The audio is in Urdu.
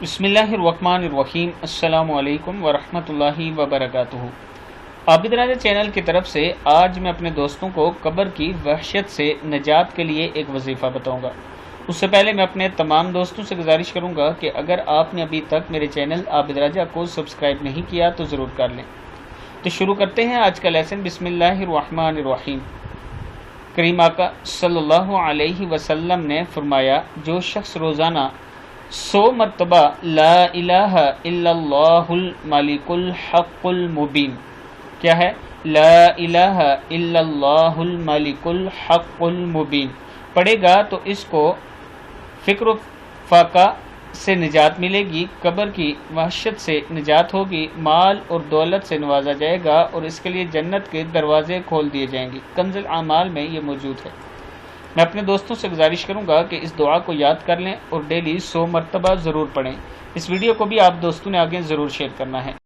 بسم اللہ الرحمن الرحیم۔ السلام علیکم ورحمۃ اللہ وبرکاتہ۔ عابد راجہ چینل کی طرف سے آج میں اپنے دوستوں کو قبر کی وحشت سے نجات کے لیے ایک وظیفہ بتاؤں گا۔ اس سے پہلے میں اپنے تمام دوستوں سے گزارش کروں گا کہ اگر آپ نے ابھی تک میرے چینل عابد راجہ کو سبسکرائب نہیں کیا تو ضرور کر لیں۔ تو شروع کرتے ہیں آج کا لیسن۔ بسم اللہ الرحمن الرحیم۔ کریم آقا صلی اللہ علیہ وسلم نے فرمایا، جو شخص روزانہ 100 مرتبہ لا الہ الا اللہ الملک الحق المبین، کیا ہے؟ لا الہ الا اللہ الملک الحق المبین پڑھے گا تو اس کو فکر و فاقہ سے نجات ملے گی، قبر کی وحشت سے نجات ہوگی، مال اور دولت سے نوازا جائے گا اور اس کے لیے جنت کے دروازے کھول دیے جائیں گے۔ کنز الاعمال میں یہ موجود ہے۔ میں اپنے دوستوں سے گزارش کروں گا کہ اس دعا کو یاد کر لیں اور ڈیلی 100 مرتبہ ضرور پڑھیں۔ اس ویڈیو کو بھی آپ دوستوں نے آگے ضرور شیئر کرنا ہے۔